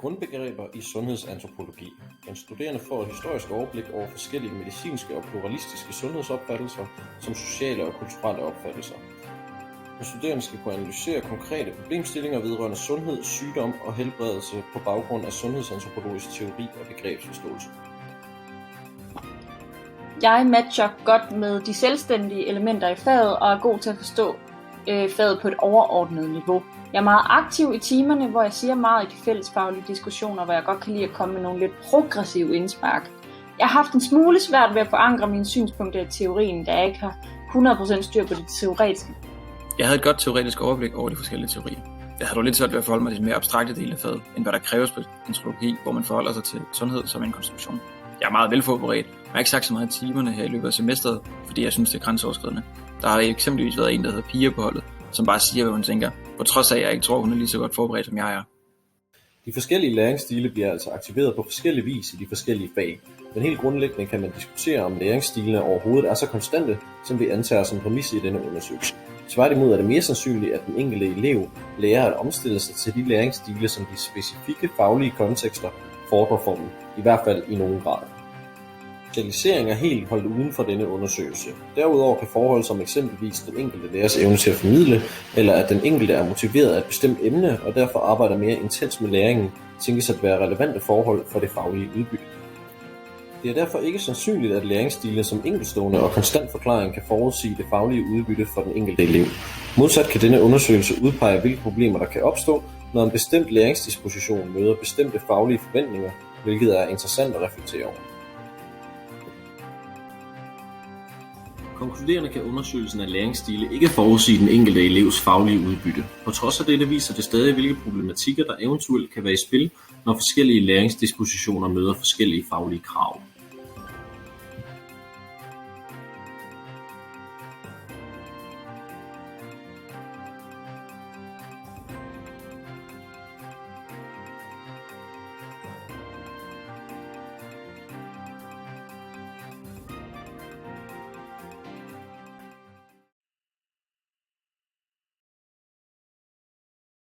Grundbegreber i sundhedsantropologi. Den studerende får et historisk overblik over forskellige medicinske og pluralistiske sundhedsopfattelser, som sociale og kulturelle opfattelser. Den studerende skal kunne analysere konkrete problemstillinger vedrørende sundhed, sygdom og helbredelse på baggrund af sundhedsantropologisk teori og begrebsforståelse. Jeg matcher godt med de selvstændige elementer i faget og er god til at forstå faget på et overordnet niveau. Jeg er meget aktiv i timerne, hvor jeg siger meget i de fællesfaglige diskussioner, hvor jeg godt kan lide at komme med nogle lidt progressive indspark. Jeg har haft en smule svært ved at forankre mine synspunkter i teorien, da jeg ikke har 100% styr på det teoretiske. Jeg havde et godt teoretisk overblik over de forskellige teorier. Jeg havde dog lidt svært ved at forholde mig til den mere abstrakte del af faget, end hvad der kræves på antropologi, hvor man forholder sig til sundhed som en konstruktion. Jeg er meget velforberedt, men jeg har ikke sagt så meget i timerne her i løbet af semesteret, fordi jeg synes, det er grænseoverskridende. Der har eksempelvis været en, der hedder Pia på holdet, som bare siger, hvad hun tænker, på trods af, at jeg ikke tror, hun er lige så godt forberedt, som jeg er. De forskellige læringsstile bliver altså aktiveret på forskellige vis i de forskellige fag, men helt grundlæggende kan man diskutere, om læringsstilene overhovedet er så konstante, som vi antager som præmis i denne undersøgelse. Tværtimod er det mere sandsynligt, at den enkelte elev lærer at omstille sig til de læringsstile, som de specifikke faglige kontekster fordrer for dem, i hvert fald i nogen grad. Specialisering er helt holdt uden for denne undersøgelse. Derudover kan forhold som eksempelvis den enkelte lærers evne til at formidle, eller at den enkelte er motiveret af et bestemt emne og derfor arbejder mere intens med læringen, tænkes at være relevante forhold for det faglige udbytte. Det er derfor ikke sandsynligt, at læringsstile som enkeltstående og konstant forklaring kan forudsige det faglige udbytte for den enkelte elev. Modsat kan denne undersøgelse udpege, hvilke problemer der kan opstå, når en bestemt læringsdisposition møder bestemte faglige forventninger, hvilket er interessant at reflektere over. Konkluderende kan undersøgelsen af læringsstile ikke forudsige den enkelte elevs faglige udbytte. På trods af dette viser det stadig, hvilke problematikker der eventuelt kan være i spil, når forskellige læringsdispositioner møder forskellige faglige krav.